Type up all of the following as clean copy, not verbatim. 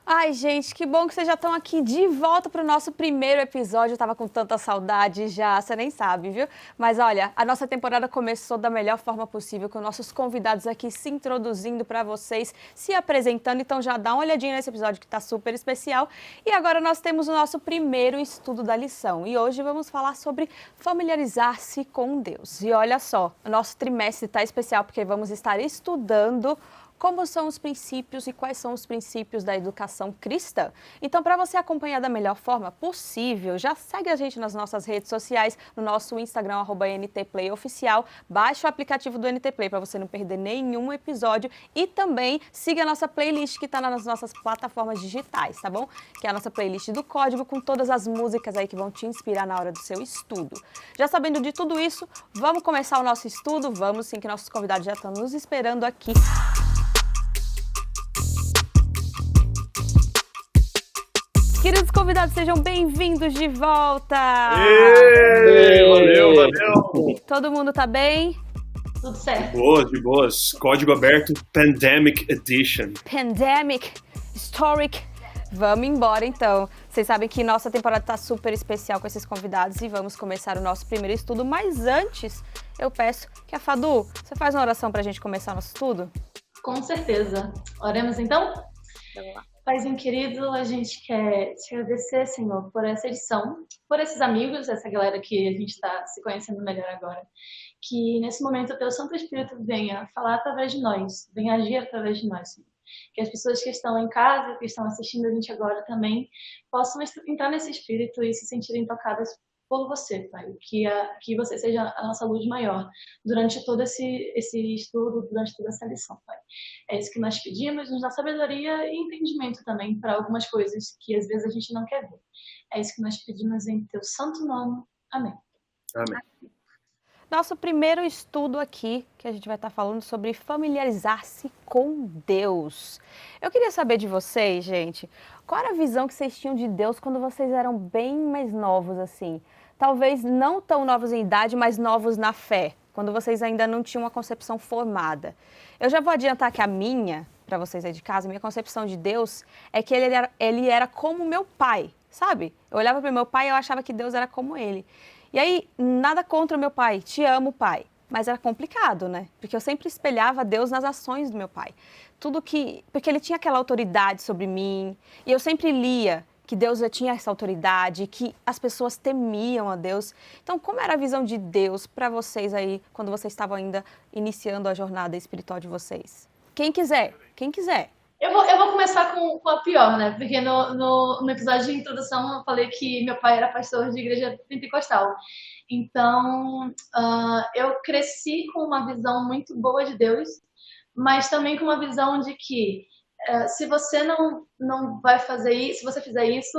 Ai, gente, que bom que vocês já estão aqui de volta para o nosso primeiro episódio. Eu tava com tanta saudade já, você nem sabe, viu? Mas olha, a nossa temporada começou da melhor forma possível, com nossos convidados aqui se introduzindo para vocês, se apresentando. Então já dá uma olhadinha nesse episódio que tá super especial. E agora nós temos o nosso primeiro estudo da lição. E hoje vamos falar sobre familiarizar-se com Deus. E olha só, o nosso trimestre tá especial porque vamos estar estudando como são os princípios e quais são os princípios da educação cristã. Então, para você acompanhar da melhor forma possível, já segue a gente nas nossas redes sociais, no nosso Instagram, @NTPlayOficial. Baixe o aplicativo do NT Play para você não perder nenhum episódio e também siga a nossa playlist que está nas nossas plataformas digitais, tá bom? Que é a nossa playlist do Código, com todas as músicas aí que vão te inspirar na hora do seu estudo. Já sabendo de tudo isso, vamos começar o nosso estudo? Vamos sim, que nossos convidados já estão nos esperando aqui. Queridos convidados, sejam bem-vindos de volta! Valeu! Todo mundo tá bem? Tudo certo. De boas. Código aberto, Pandemic Edition. Pandemic, Historic. Vamos embora, então. Vocês sabem que nossa temporada tá super especial com esses convidados e vamos começar o nosso primeiro estudo. Mas antes, eu peço que a Fadu, você faz uma oração pra gente começar o nosso estudo? Com certeza. Oremos então? Vamos lá. Paizinho querido, a gente quer te agradecer, Senhor, por essa edição, por esses amigos, essa galera que a gente está se conhecendo melhor agora. Que nesse momento o teu Santo Espírito venha falar através de nós, venha agir através de nós, Senhor. Que as pessoas que estão em casa, que estão assistindo a gente agora também, possam entrar nesse Espírito e se sentirem tocadas por você, Pai. Que você seja a nossa luz maior durante todo esse estudo, durante toda essa lição, Pai. É isso que nós pedimos, nos dá sabedoria e entendimento também para algumas coisas que às vezes a gente não quer ver. É isso que nós pedimos em teu santo nome. Amém. Amém. Nosso primeiro estudo aqui, que a gente vai estar falando sobre familiarizar-se com Deus. Eu queria saber de vocês, gente, qual era a visão que vocês tinham de Deus quando vocês eram bem mais novos, assim? Talvez não tão novos em idade, mas novos na fé, quando vocês ainda não tinham uma concepção formada. Eu já vou adiantar que a minha, para vocês aí de casa, minha concepção de Deus é que ele era como meu pai, sabe? Eu olhava para meu pai e eu achava que Deus era como ele. E aí, nada contra o meu pai, te amo, pai. Mas era complicado, né? Porque eu sempre espelhava Deus nas ações do meu pai. Porque ele tinha aquela autoridade sobre mim, e eu sempre lia que Deus já tinha essa autoridade, que as pessoas temiam a Deus. Então, como era a visão de Deus para vocês aí, quando vocês estavam ainda iniciando a jornada espiritual de vocês? Quem quiser. Eu vou começar com a pior, né? Porque no episódio de introdução eu falei que meu pai era pastor de igreja pentecostal. Então, eu cresci com uma visão muito boa de Deus, mas também com uma visão de que se você não vai fazer isso, se você fizer isso,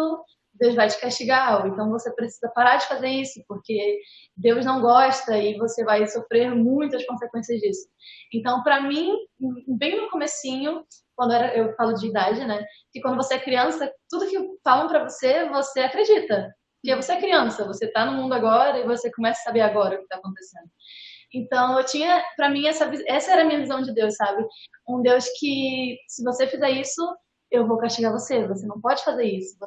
Deus vai te castigar. Ou então você precisa parar de fazer isso, porque Deus não gosta e você vai sofrer muitas consequências disso. Então, para mim, bem no comecinho, eu falo de idade, né? Que quando você é criança, tudo que falam pra você, você acredita. Porque você é criança, você tá no mundo agora e você começa a saber agora o que tá acontecendo. Então, eu tinha, pra mim, essa era a minha visão de Deus, sabe? Um Deus que, se você fizer isso, eu vou castigar você. Você não pode fazer isso.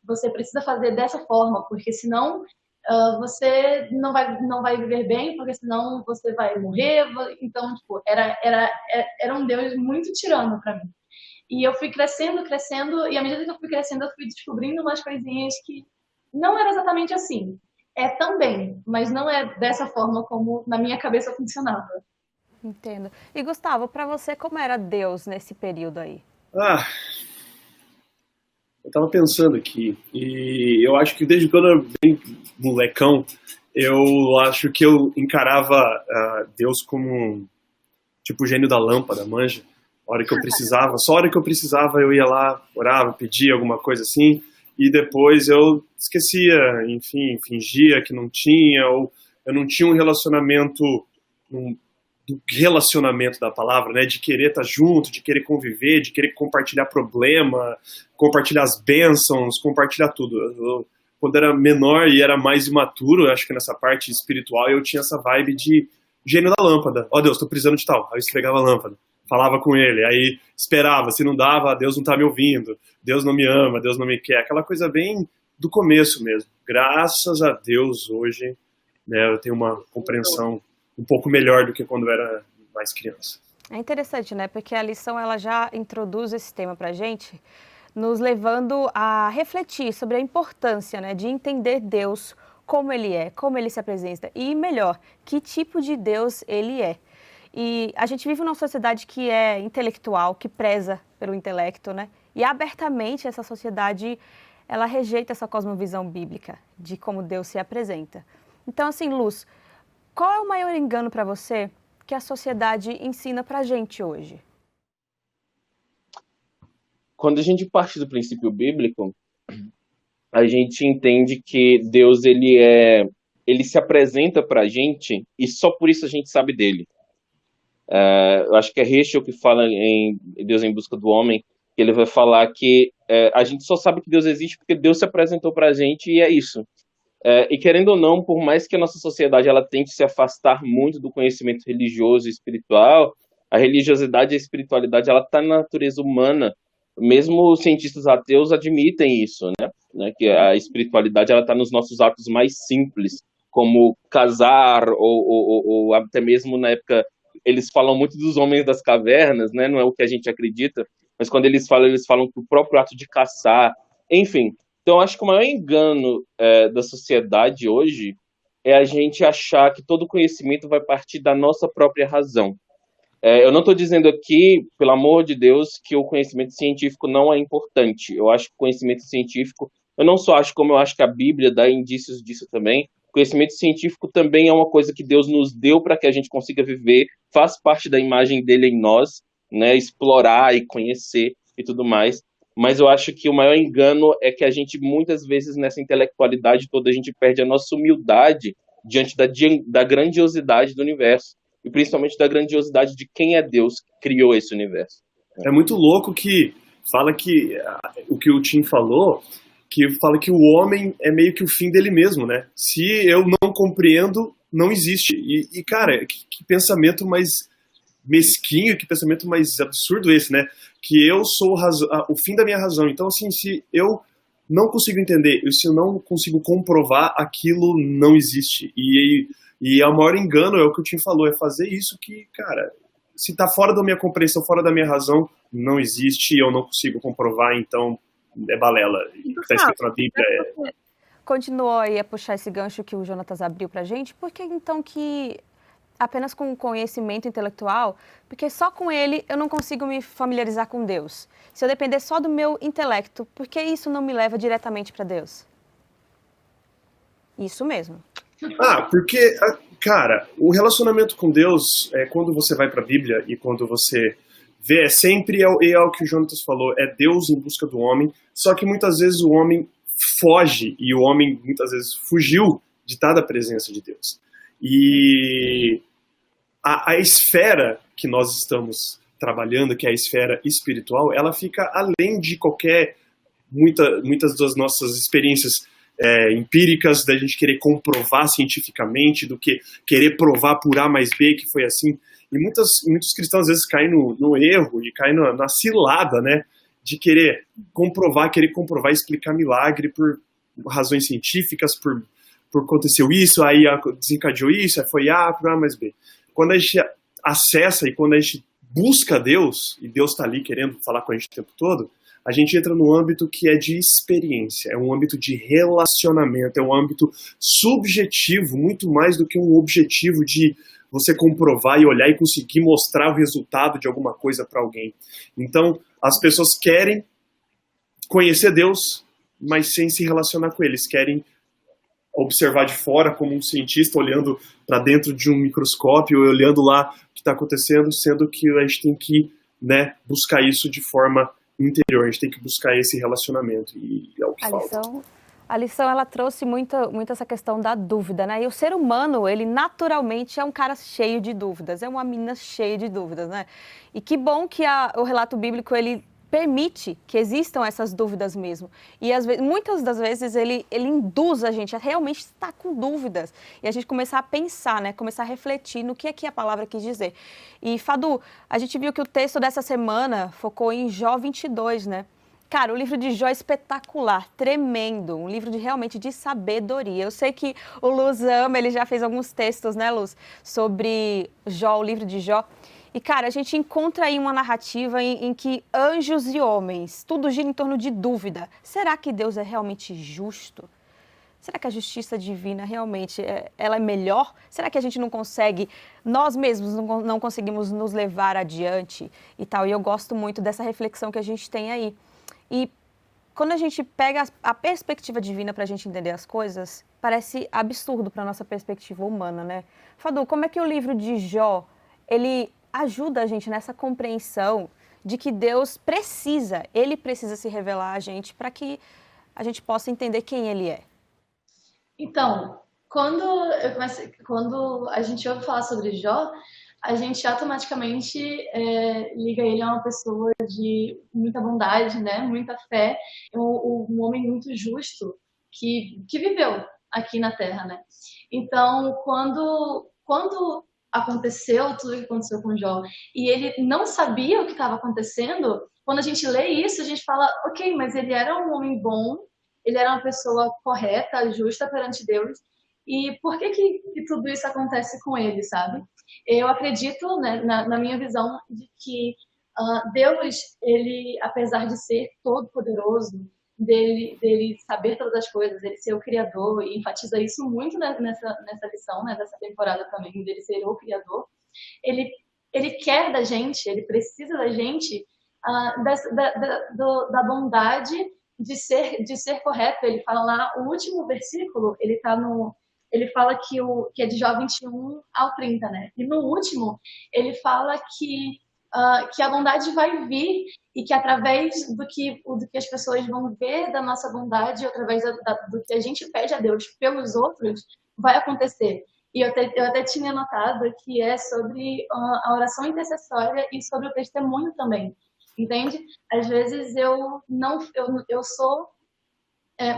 Você precisa fazer dessa forma, porque senão você não vai viver bem, porque senão você vai morrer. Então, tipo, era um Deus muito tirano pra mim. E eu fui crescendo, e à medida que eu fui crescendo, eu fui descobrindo umas coisinhas que não era exatamente assim. É também, mas não é dessa forma como na minha cabeça funcionava. Entendo. E Gustavo, para você, como era Deus nesse período aí? Eu tava pensando aqui, e eu acho que desde quando eu bem molecão, eu acho que eu encarava Deus como tipo o gênio da lâmpada, manja? A hora que eu precisava, só a hora que eu precisava eu ia lá, orava, pedia alguma coisa assim, e depois eu esquecia, enfim, fingia que não tinha, ou eu não tinha um relacionamento, do relacionamento da palavra, né, de querer estar junto, de querer conviver, de querer compartilhar problema, compartilhar as bênçãos, compartilhar tudo. Quando era menor e era mais imaturo, acho que nessa parte espiritual, eu tinha essa vibe de gênio da lâmpada. Ó Deus, tô precisando de tal. Aí eu esfregava a lâmpada. falava com ele, aí esperava, se não dava, Deus não tá me ouvindo, Deus não me ama, Deus não me quer, aquela coisa bem do começo mesmo. Graças a Deus hoje, né, eu tenho uma compreensão um pouco melhor do que quando eu era mais criança. É interessante, né? Porque a lição ela já introduz esse tema pra gente, nos levando a refletir sobre a importância, né, de entender Deus, como ele é, como ele se apresenta e, melhor, que tipo de Deus ele é. E a gente vive numa sociedade que é intelectual, que preza pelo intelecto, né? E abertamente essa sociedade, ela rejeita essa cosmovisão bíblica de como Deus se apresenta. Então, assim, Luz, qual é o maior engano para você que a sociedade ensina pra gente hoje? Quando a gente parte do princípio bíblico, a gente entende que Deus ele se apresenta pra gente e só por isso a gente sabe dele. Eu acho que é Heschel que fala em Deus em Busca do Homem, que ele vai falar que a gente só sabe que Deus existe porque Deus se apresentou pra gente e é isso. E querendo ou não, por mais que a nossa sociedade ela tente se afastar muito do conhecimento religioso e espiritual, a religiosidade e a espiritualidade ela está na natureza humana. Mesmo os cientistas ateus admitem isso, né? Que a espiritualidade ela está nos nossos atos mais simples, como casar ou até mesmo na época eles falam muito dos homens das cavernas, né? Não é o que a gente acredita, mas quando eles falam que o próprio ato de caçar, enfim. Então, acho que o maior engano da sociedade hoje é a gente achar que todo conhecimento vai partir da nossa própria razão. Eu não estou dizendo aqui, pelo amor de Deus, que o conhecimento científico não é importante. Eu acho que o conhecimento científico, eu não só acho, como eu acho que a Bíblia dá indícios disso também, o conhecimento científico também é uma coisa que Deus nos deu para que a gente consiga viver, faz parte da imagem dele em nós, né, explorar e conhecer e tudo mais. Mas eu acho que o maior engano é que a gente, muitas vezes, nessa intelectualidade toda, a gente perde a nossa humildade diante da grandiosidade do universo. E principalmente da grandiosidade de quem é Deus que criou esse universo. É muito louco que fala que o que o Tim falou, que fala que o homem é meio que o fim dele mesmo, né? Se eu não compreendo, não existe. E cara, que pensamento mais mesquinho, que pensamento mais absurdo esse, né? Que eu sou o fim da minha razão. Então, assim, se eu não consigo entender, se eu não consigo comprovar, aquilo não existe. E o maior engano é o que o Tim falou, é fazer isso que, cara, se tá fora da minha compreensão, fora da minha razão, não existe, eu não consigo comprovar, então é balela. E tá escrito na Bíblia. Continuou aí a puxar esse gancho que o Jonatas abriu pra gente, por que então que apenas com conhecimento intelectual, porque só com ele eu não consigo me familiarizar com Deus? Se eu depender só do meu intelecto, por que isso não me leva diretamente para Deus? Isso mesmo. Porque, cara, o relacionamento com Deus, quando você vai pra Bíblia e quando você vê, sempre é o que o Jonatas falou, é Deus em busca do homem, só que muitas vezes o homem foge, e o homem muitas vezes fugiu de estar da presença de Deus. E a esfera que nós estamos trabalhando, que é a esfera espiritual, ela fica além de muitas das nossas experiências empíricas, da gente querer comprovar cientificamente, do que querer provar por A mais B que foi assim. E muitos cristãos às vezes caem no erro, e caem na cilada, né, de querer comprovar, explicar milagre por razões científicas, por aconteceu isso, aí desencadeou isso, aí foi A por A mais B. Quando a gente acessa e quando a gente busca Deus, e Deus está ali querendo falar com a gente o tempo todo, a gente entra num âmbito que é de experiência, é um âmbito de relacionamento, é um âmbito subjetivo, muito mais do que um objetivo de você comprovar e olhar e conseguir mostrar o resultado de alguma coisa para alguém. Então, as pessoas querem conhecer Deus, mas sem se relacionar com eles, querem observar de fora como um cientista olhando para dentro de um microscópio, olhando lá o que está acontecendo, sendo que a gente tem que, né, buscar isso de forma interior, a gente tem que buscar esse relacionamento, e é o que falta. A lição, ela trouxe muito essa questão da dúvida, né? E o ser humano, ele naturalmente é um cara cheio de dúvidas, é uma menina cheia de dúvidas, né? E que bom que o relato bíblico, ele permite que existam essas dúvidas mesmo. E muitas das vezes ele induz a gente a realmente estar com dúvidas. E a gente começar a pensar, né? Começar a refletir no que é que a palavra quis dizer. E, Fadu, a gente viu que o texto dessa semana focou em Jó 22, né? Cara, o livro de Jó é espetacular, tremendo, um livro realmente de sabedoria. Eu sei que o Luz ama, ele já fez alguns textos, né, Luz, sobre Jó, o livro de Jó. E, cara, a gente encontra aí uma narrativa em que anjos e homens, tudo gira em torno de dúvida. Será que Deus é realmente justo? Será que a justiça divina realmente ela é melhor? Será que a gente não consegue, nós mesmos não conseguimos nos levar adiante e tal? E eu gosto muito dessa reflexão que a gente tem aí. E quando a gente pega a perspectiva divina para a gente entender as coisas, parece absurdo para a nossa perspectiva humana, né? Fadu, como é que o livro de Jó, ele ajuda a gente nessa compreensão de que Deus ele precisa se revelar a gente para que a gente possa entender quem ele é? Então, quando a gente ouve falar sobre Jó, a gente automaticamente liga ele a uma pessoa de muita bondade, né? Muita fé, um homem muito justo que viveu aqui na Terra, né? Então, quando aconteceu tudo o que aconteceu com Jó e ele não sabia o que estava acontecendo, quando a gente lê isso, a gente fala, ok, mas ele era um homem bom, ele era uma pessoa correta, justa perante Deus, e por que tudo isso acontece com ele, sabe? Eu acredito, né, na minha visão, de que Deus, ele, apesar de ser todo-poderoso, dele saber todas as coisas, dele ser o Criador, e enfatiza isso muito nessa lição, né, dessa temporada também, dele ser o Criador, ele quer da gente, ele precisa da gente da bondade de ser correto. Ele fala lá, o último versículo, ele fala que é de Jó 21 ao 30, né? E no último, ele fala que a bondade vai vir e que através do que as pessoas vão ver da nossa bondade, através do que a gente pede a Deus pelos outros, vai acontecer. E eu até tinha notado que é sobre a oração intercessória e sobre o testemunho também. Entende? Às vezes eu sou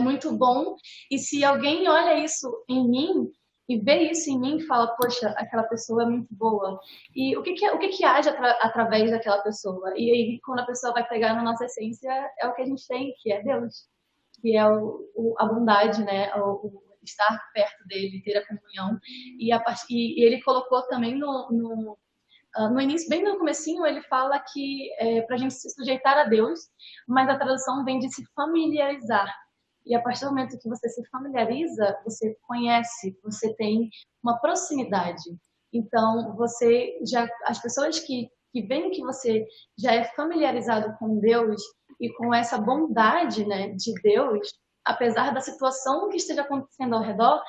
muito bom, e se alguém olha isso em mim e vê isso em mim e fala, poxa, aquela pessoa é muito boa, e o que age através daquela pessoa? E aí, quando a pessoa vai pegar na nossa essência, é o que a gente tem, que é Deus, que é a bondade, né? O estar perto dele, ter a comunhão, e ele colocou também no início, bem no comecinho, ele fala que para a gente se sujeitar a Deus, mas a tradução vem de se familiarizar. E a partir do momento que você se familiariza, você conhece, você tem uma proximidade. Então, as pessoas que veem que você já é familiarizado com Deus e com essa bondade, né, de Deus, apesar da situação que esteja acontecendo ao redor,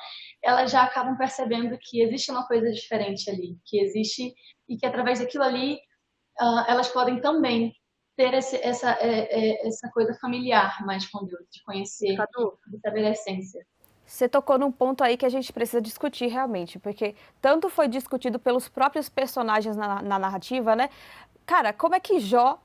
elas já acabam percebendo que existe uma coisa diferente ali, que existe, e que através daquilo ali elas podem também ter essa coisa familiar mais com Deus, de conhecer, de saber a essência. Você tocou num ponto aí que a gente precisa discutir realmente, porque tanto foi discutido pelos próprios personagens na narrativa, né? Cara, como é que Jó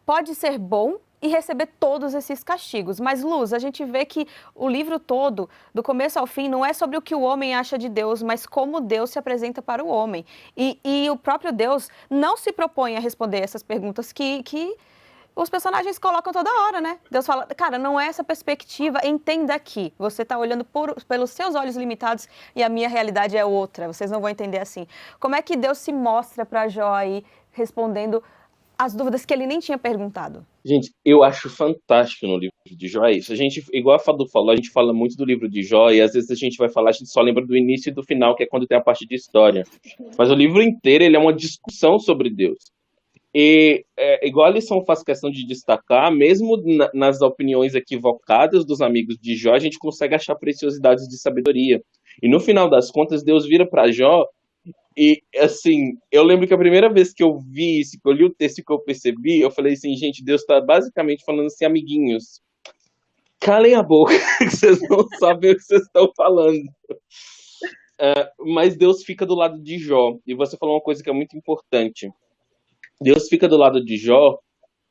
pode ser bom e receber todos esses castigos? Mas, Luz, a gente vê que o livro todo, do começo ao fim, não é sobre o que o homem acha de Deus, mas como Deus se apresenta para o homem. E o próprio Deus não se propõe a responder essas perguntas que os personagens colocam toda hora, né? Deus fala, cara, não é essa perspectiva, entenda aqui. Você está olhando pelos seus olhos limitados e a minha realidade é outra, vocês não vão entender assim. Como é que Deus se mostra para Jó aí, respondendo as dúvidas que ele nem tinha perguntado? Gente, eu acho fantástico no livro de Jó isso. A gente, igual a Fadu falou, a gente fala muito do livro de Jó e às vezes a gente vai falar, a gente só lembra do início e do final, que é quando tem a parte de história. Mas o livro inteiro, ele é uma discussão sobre Deus. E igual a lição faz questão de destacar, mesmo nas opiniões equivocadas dos amigos de Jó, a gente consegue achar preciosidades de sabedoria. E no final das contas, Deus vira para Jó e, assim, eu lembro que a primeira vez que eu vi isso, que eu li o texto que eu percebi, eu falei assim, gente, Deus está basicamente falando assim, amiguinhos, calem a boca, que vocês não sabem o que vocês estão falando. Mas Deus fica do lado de Jó. E você falou uma coisa que é muito importante. Deus fica do lado de Jó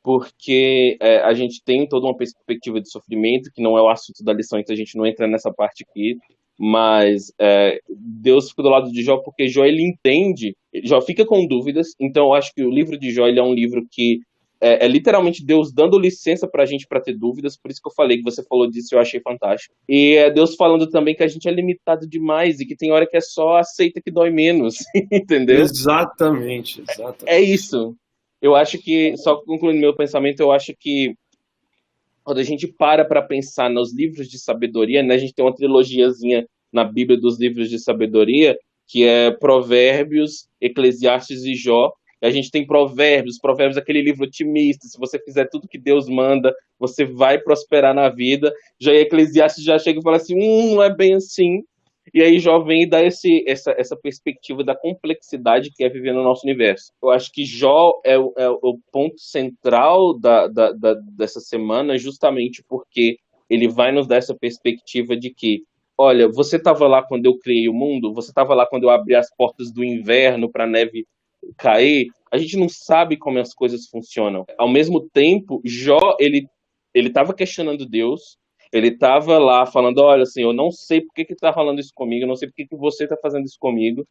porque a gente tem toda uma perspectiva de sofrimento, que não é o assunto da lição, então a gente não entra nessa parte aqui, mas Deus fica do lado de Jó porque Jó, ele entende, Jó fica com dúvidas, então eu acho que o livro de Jó, ele é um livro que é literalmente Deus dando licença pra gente pra ter dúvidas, por isso que eu falei, que você falou disso, eu achei fantástico. E é Deus falando também que a gente é limitado demais e que tem hora que é só aceita que dói menos, entendeu? Exatamente, exatamente. É isso. Eu acho que, só concluindo meu pensamento, eu acho que quando a gente para pensar nos livros de sabedoria, né, a gente tem uma trilogiazinha na Bíblia dos livros de sabedoria, que é Provérbios, Eclesiastes e Jó. E a gente tem Provérbios, aquele livro otimista, se você fizer tudo que Deus manda, você vai prosperar na vida. Já Eclesiastes já chega e fala assim, não é bem assim. E aí Jó vem e dá essa perspectiva da complexidade que é viver no nosso universo. Eu acho que Jó é o ponto central dessa semana, justamente porque ele vai nos dar essa perspectiva de que, olha, você estava lá quando eu criei o mundo, você estava lá quando eu abri as portas do inverno para a neve cair. A gente não sabe como as coisas funcionam. Ao mesmo tempo, Jó, ele estava questionando Deus. Ele estava lá falando, olha, assim, eu não sei por que está rolando isso comigo, eu não sei por que você está fazendo isso comigo,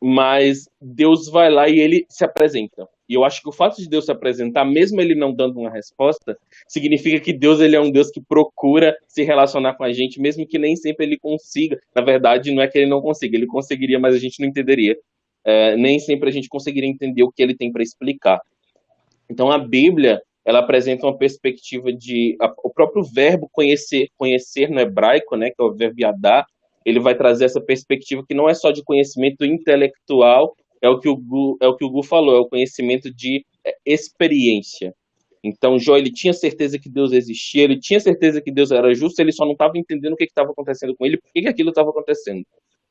mas Deus vai lá e ele se apresenta. E eu acho que o fato de Deus se apresentar, mesmo ele não dando uma resposta, significa que Deus, ele é um Deus que procura se relacionar com a gente, mesmo que nem sempre ele consiga. Na verdade, não é que ele não consiga, ele conseguiria, mas a gente não entenderia. Nem sempre a gente conseguiria entender o que ele tem para explicar. Então a Bíblia, ela apresenta uma perspectiva de o próprio verbo conhecer no hebraico, né, que é o verbo yadá, ele vai trazer essa perspectiva que não é só de conhecimento intelectual, é o que o Gu falou, é o conhecimento de experiência. Então Jó, ele tinha certeza que Deus existia, ele tinha certeza que Deus era justo, ele só não estava entendendo o que estava acontecendo com ele, por que aquilo estava acontecendo.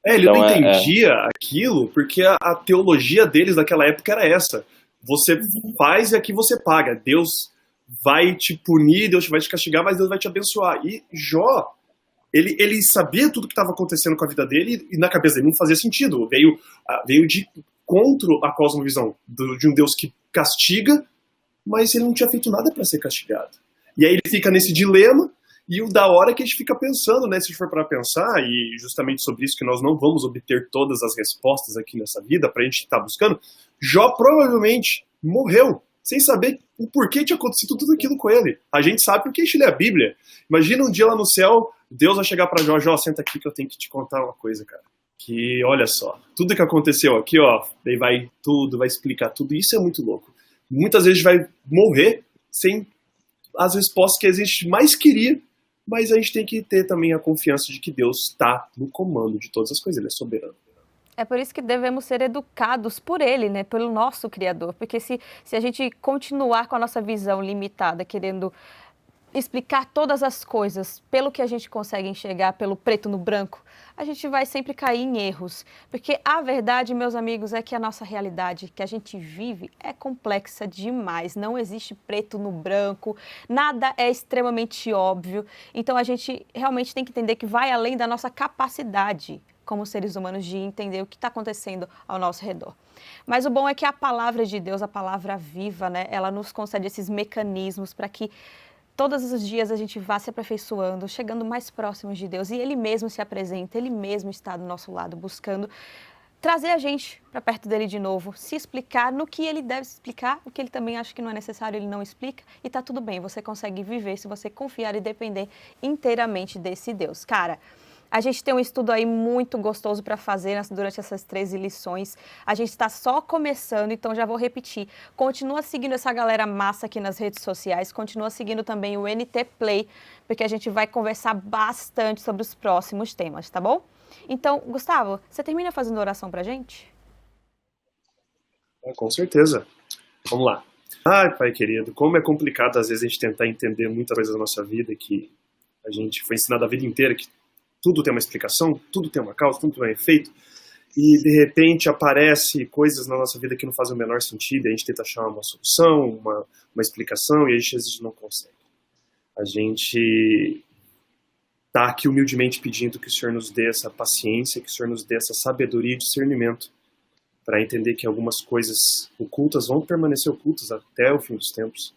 Ele não entendia aquilo porque a teologia deles naquela época era essa. Você faz e aqui você paga. Deus vai te punir, Deus vai te castigar, mas Deus vai te abençoar. E Jó, ele sabia tudo que estava acontecendo com a vida dele e na cabeça dele não fazia sentido. Veio de contra a cosmovisão de um Deus que castiga, mas ele não tinha feito nada para ser castigado. E aí ele fica nesse dilema. E o da hora é que a gente fica pensando, né, se a gente for para pensar, e justamente sobre isso que nós não vamos obter todas as respostas aqui nessa vida, para a gente estar buscando, Jó provavelmente morreu, sem saber o porquê tinha acontecido tudo aquilo com ele. A gente sabe porque a gente lê a Bíblia. Imagina um dia lá no céu, Deus vai chegar para Jó, senta aqui que eu tenho que te contar uma coisa, cara. Que, olha só, tudo que aconteceu aqui, ó, ele vai explicar tudo, isso é muito louco. Muitas vezes a gente vai morrer sem as respostas que a gente mais queria, mas a gente tem que ter também a confiança de que Deus está no comando de todas as coisas, Ele é soberano. É por isso que devemos ser educados por Ele, né? Pelo nosso Criador. Porque se a gente continuar com a nossa visão limitada, querendo explicar todas as coisas pelo que a gente consegue enxergar, pelo preto no branco, a gente vai sempre cair em erros. Porque a verdade, meus amigos, é que a nossa realidade que a gente vive é complexa demais. Não existe preto no branco, nada é extremamente óbvio. Então a gente realmente tem que entender que vai além da nossa capacidade como seres humanos de entender o que está acontecendo ao nosso redor. Mas o bom é que a palavra de Deus, a palavra viva, né, ela nos concede esses mecanismos para que todos os dias a gente vá se aperfeiçoando, chegando mais próximos de Deus. E Ele mesmo se apresenta, Ele mesmo está do nosso lado, buscando trazer a gente para perto dele de novo, se explicar no que Ele deve se explicar, o que Ele também acha que não é necessário, Ele não explica. E tá tudo bem, você consegue viver se você confiar e depender inteiramente desse Deus. Cara, a gente tem um estudo aí muito gostoso para fazer durante essas 13 lições. A gente está só começando, então já vou repetir. Continua seguindo essa galera massa aqui nas redes sociais. Continua seguindo também o NT Play, porque a gente vai conversar bastante sobre os próximos temas, tá bom? Então, Gustavo, você termina fazendo oração para a gente? Com certeza. Vamos lá. Ai, Pai querido, como é complicado às vezes a gente tentar entender muita coisa da nossa vida que a gente foi ensinado a vida inteira que tudo tem uma explicação, tudo tem uma causa, tudo tem um efeito, e de repente aparece coisas na nossa vida que não fazem o menor sentido, e a gente tenta achar uma solução, uma explicação, e a gente às vezes não consegue. A gente está aqui humildemente pedindo que o Senhor nos dê essa paciência, que o Senhor nos dê essa sabedoria e discernimento, para entender que algumas coisas ocultas vão permanecer ocultas até o fim dos tempos,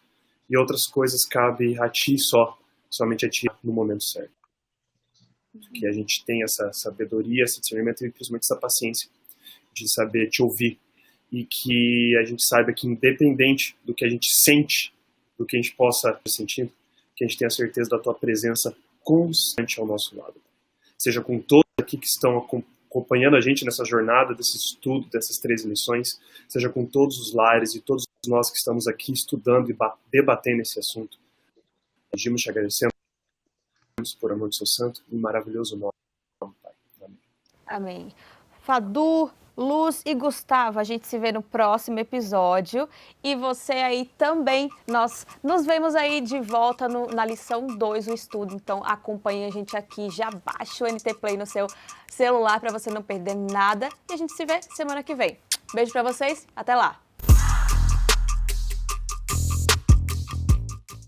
e outras coisas cabe a ti somente a ti no momento certo. Que a gente tenha essa sabedoria, esse discernimento e principalmente essa paciência de saber te ouvir, e que a gente saiba que independente do que a gente sente, do que a gente possa sentir, que a gente tenha certeza da tua presença constante ao nosso lado. Seja com todos aqui que estão acompanhando a gente nessa jornada, desse estudo, dessas 3 lições, seja com todos os lares e todos nós que estamos aqui estudando e debatendo esse assunto. Pedimos te agradecemos por amor do seu santo e maravilhoso nome, Pai. Amém. Amém. Fadu, Luz e Gustavo, a gente se vê no próximo episódio. E você aí também, nós nos vemos aí de volta na lição 2 do estudo. Então acompanhe a gente aqui, já baixa o NT Play no seu celular para você não perder nada. E a gente se vê semana que vem. Beijo para vocês, até lá!